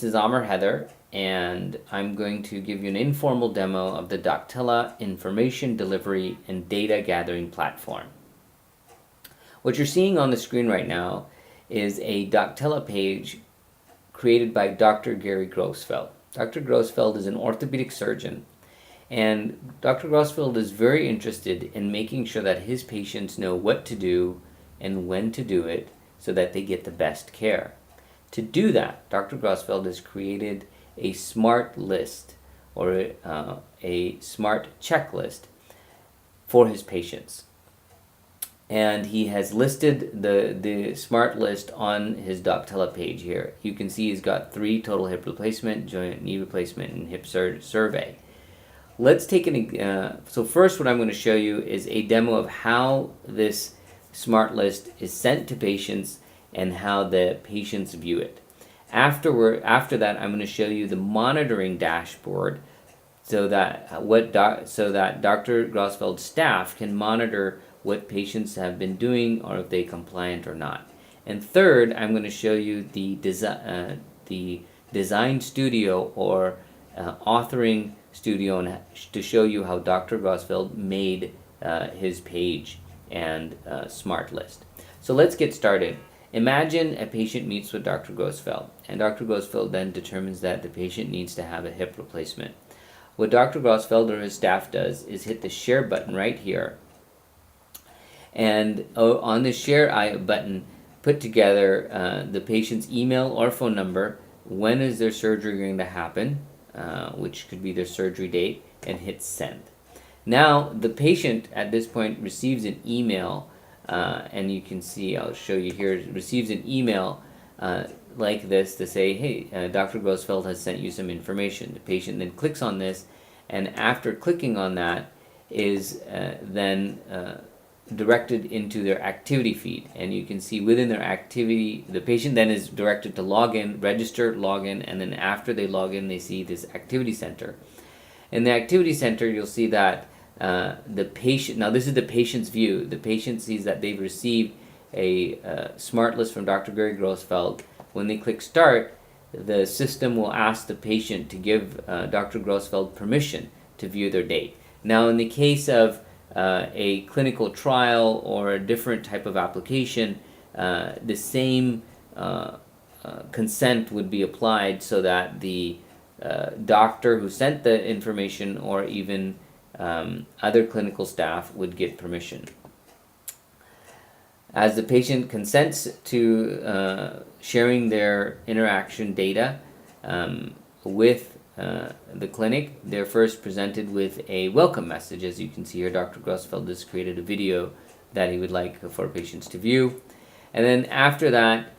this is Amr Heather, and I'm going to give you an informal demo of the Doctella information delivery and data gathering platform. What you're seeing on the screen right now is a Doctella page created by Dr. Gary Grossfeld. Dr. Grossfeld is an orthopedic surgeon, and Dr. Grossfeld is very interested in making sure that his patients know what to do and when to do it so that they get the best care. To do that, Dr. Grossfeld has created a smart list or a smart checklist for his patients. And he has listed the smart list on his Doctella page here. You can see he's got 3 total hip replacement, joint knee replacement, and hip survey. Let's take so first what I'm going to show you is a demo of how this smart list is sent to patients and how the patients view it. After that, I'm going to show you the monitoring dashboard so that Dr. Grossfeld's staff can monitor what patients have been doing or if they're compliant or not. And third, I'm going to show you the design studio or authoring studio to show you how Dr. Grossfeld made his page and smart list. So let's get started. Imagine a patient meets with Dr. Grossfeld, and Dr. Grossfeld then determines that the patient needs to have a hip replacement. What Dr. Grossfeld or his staff does is hit the share button right here, and on the share button, put together the patient's email or phone number, when is their surgery going to happen, which could be their surgery date, and hit send. Now the patient at this point receives an email, and you can see, I'll show you here, receives an email like this to say, hey, Dr. Grossfeld has sent you some information. The patient then clicks on this, and after clicking on that is then directed into their activity feed. And you can see within their activity, the patient then is directed to log in, register, log in, and then after they log in, they see this activity center. In the activity center, you'll see that the patient, now this is the patient's view. The patient sees that they've received a smart list from Dr. Gary Grossfeld. When they click start, the system will ask the patient to give Dr. Grossfeld permission to view their date. Now in the case of a clinical trial or a different type of application, the same consent would be applied so that the doctor who sent the information or even other clinical staff would get permission. As the patient consents to sharing their interaction data with the clinic, they're first presented with a welcome message. As you can see here, Dr. Grossfeld has created a video that he would like for patients to view. And then after that,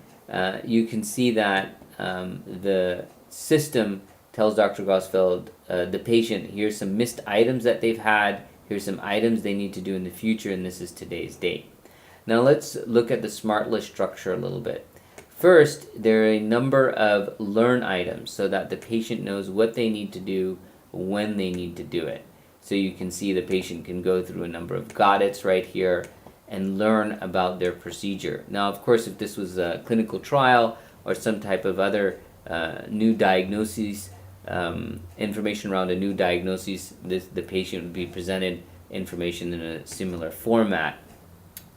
you can see that the system tells Dr. Grossfeld, the patient, here's some missed items that they've had, here's some items they need to do in the future, and this is today's date. Now let's look at the smart list structure a little bit. First, there are a number of learn items so that the patient knows what they need to do when they need to do it. So you can see the patient can go through a number of got it's right here and learn about their procedure. Now, of course, if this was a clinical trial or some type of other new diagnoses, information around a new diagnosis, the patient would be presented information in a similar format.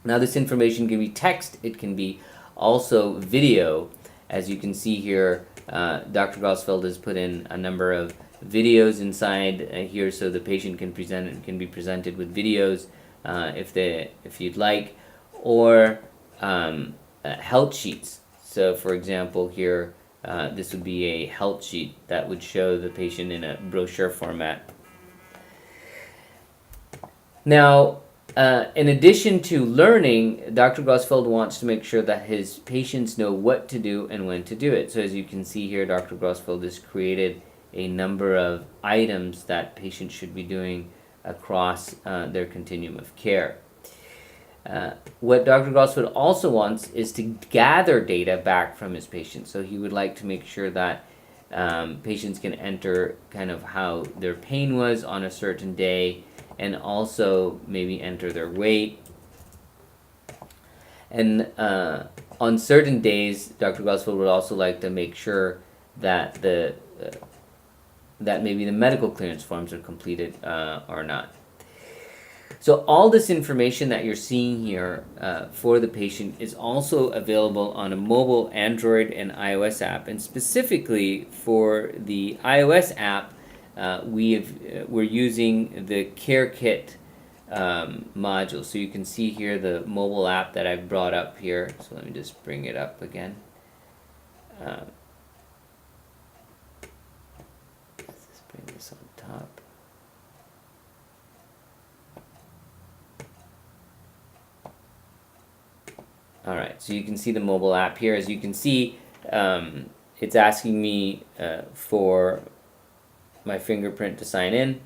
Now this information can be text, it can be also video. As you can see here, Dr. Grossfeld has put in a number of videos inside here so the patient can be presented with videos if you'd like, or health sheets. So for example here, this would be a health sheet that would show the patient in a brochure format. Now, in addition to learning, Dr. Grossfeld wants to make sure that his patients know what to do and when to do it. So as you can see here, Dr. Grossfeld has created a number of items that patients should be doing across their continuum of care. What Dr. Grossfeld also wants is to gather data back from his patients. So he would like to make sure that patients can enter kind of how their pain was on a certain day, and also maybe enter their weight. And on certain days, Dr. Grossfeld would also like to make sure that that maybe the medical clearance forms are completed or not. So all this information that you're seeing here for the patient is also available on a mobile Android and iOS app. And specifically for the iOS app, we're using the Care Kit module. So you can see here the mobile app that I've brought up here. So let me just bring it up again. Let's just bring this on top. All right, so you can see the mobile app here. As you can see, it's asking me for my fingerprint to sign in.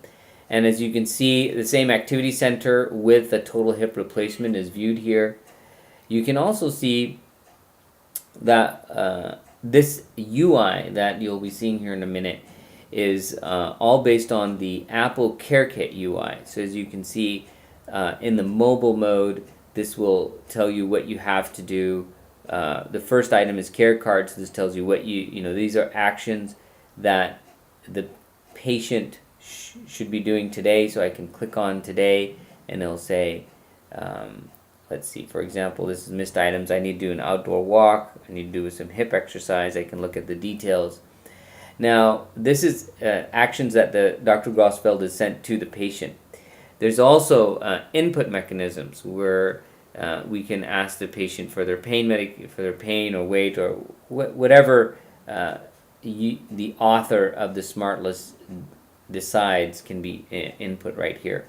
And as you can see, the same activity center with the total hip replacement is viewed here. You can also see that this UI that you'll be seeing here in a minute is all based on the Apple Care Kit UI. So as you can see in the mobile mode, this will tell you what you have to do. The first item is care cards. So this tells you what these are actions that the patient should be doing today. So I can click on today and it'll say, let's see, for example, this is missed items. I need to do an outdoor walk. I need to do some hip exercise. I can look at the details. Now, this is actions that the Dr. Grossfeld has sent to the patient. There's also input mechanisms where we can ask the patient for their pain or weight or whatever the author of the smart list decides can be input right here.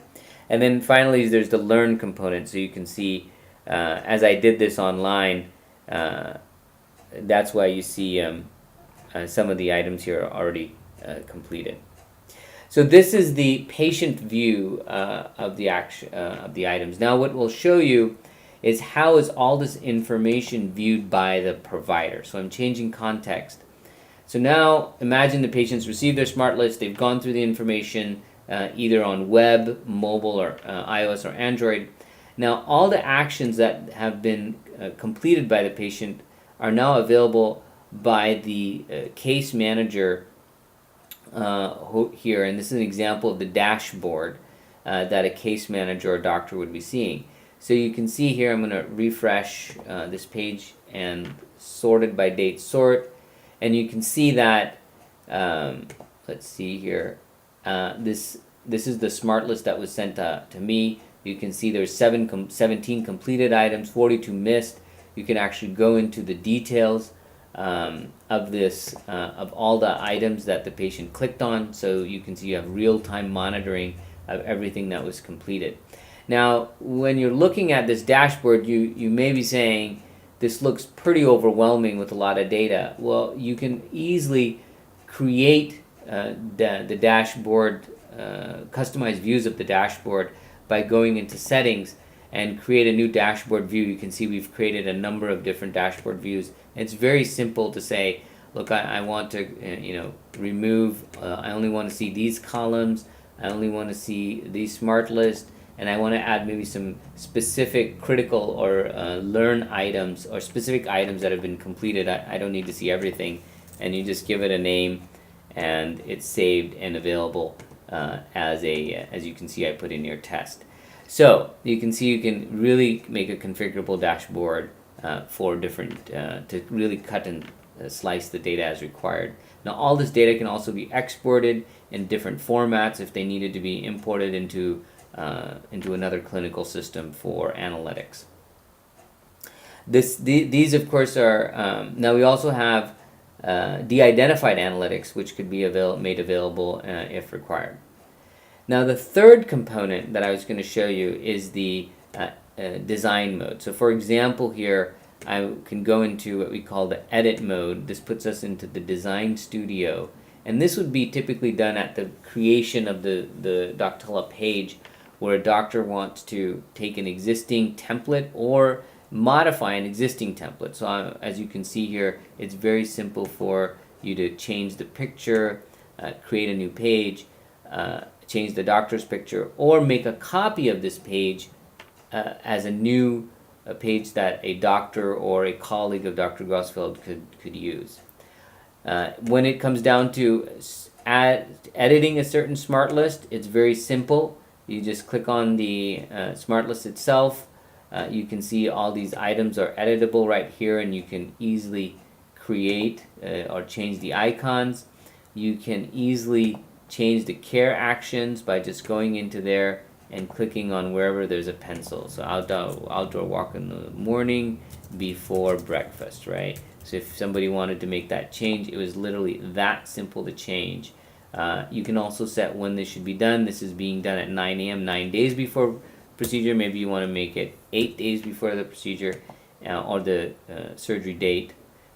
And then finally, there's the learn component. So you can see, as I did this online, that's why you see some of the items here are already completed. So this is the patient view of the items. Now what we'll show you is how is all this information viewed by the provider. So I'm changing context. So now imagine the patients received their smart list, they've gone through the information either on web, mobile, or iOS or Android. Now all the actions that have been completed by the patient are now available by the case manager here, and this is an example of the dashboard that a case manager or doctor would be seeing. So you can see here, I'm going to refresh this page and sorted by date sort, and you can see that, let's see here, this is the smart list that was sent to me. You can see there's 17 completed items, 42 missed. You can actually go into the details of this, of all the items that the patient clicked on, so you can see you have real-time monitoring of everything that was completed. Now, when you're looking at this dashboard, you may be saying, this looks pretty overwhelming with a lot of data. Well, you can easily create the dashboard, customized views of the dashboard by going into settings and create a new dashboard view. You can see we've created a number of different dashboard views. It's very simple to say, look, I want to remove, I only want to see these columns, I only want to see these smart lists, and I want to add maybe some specific critical or learn items or specific items that have been completed. I don't need to see everything, and you just give it a name and it's saved and available as you can see I put in your test. So you can see you can really make a configurable dashboard for different, to really cut and slice the data as required. Now all this data can also be exported in different formats if they needed to be imported into another clinical system for analytics. These of course are, now we also have de-identified analytics, which could be made available if required. Now the third component that I was going to show you is the design mode. So for example here, I can go into what we call the edit mode. This puts us into the design studio, and this would be typically done at the creation of the Doctella page, where a doctor wants to take an existing template or modify an existing template. So as you can see here, it's very simple for you to change the picture, create a new page, change the doctor's picture, or make a copy of this page as a new page that a doctor or a colleague of Dr. Grossfeld could use. When it comes down to editing a certain smart list, it's very simple. You just click on the smart list itself. You can see all these items are editable right here, and you can easily create or change the icons. You can easily change the care actions by just going into there and clicking on wherever there's a pencil. So outdoor walk in the morning before breakfast, right? So if somebody wanted to make that change, it was literally that simple to change. You can also set when this should be done. This is being done at 9 a.m., 9 days before procedure. Maybe you want to make it 8 days before the procedure or the surgery date,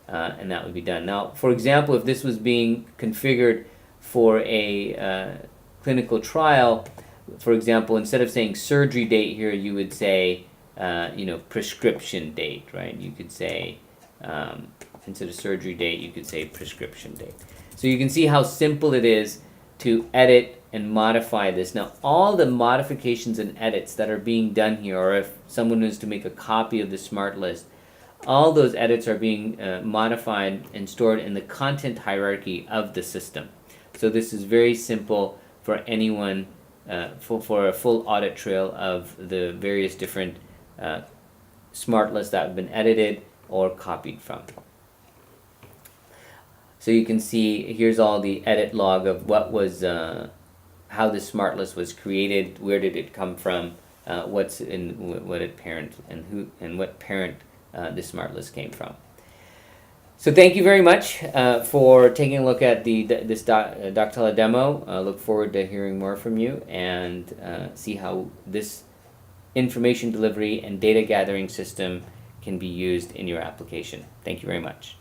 and that would be done. Now, for example, if this was being configured for a clinical trial, for example, instead of saying surgery date here, you would say, prescription date, right? You could say, instead of surgery date, you could say prescription date. So you can see how simple it is to edit and modify this. Now, all the modifications and edits that are being done here, or if someone is to make a copy of the smart list, all those edits are being modified and stored in the content hierarchy of the system. So this is very simple for anyone, for a full audit trail of the various different smart lists that have been edited or copied from. So you can see here's all the edit log of what was, how the smart list was created, where did it come from, what's in what parent and who and what parent the smart list came from. So thank you very much for taking a look at this Doctella demo. Look forward to hearing more from you and see how this information delivery and data gathering system can be used in your application. Thank you very much.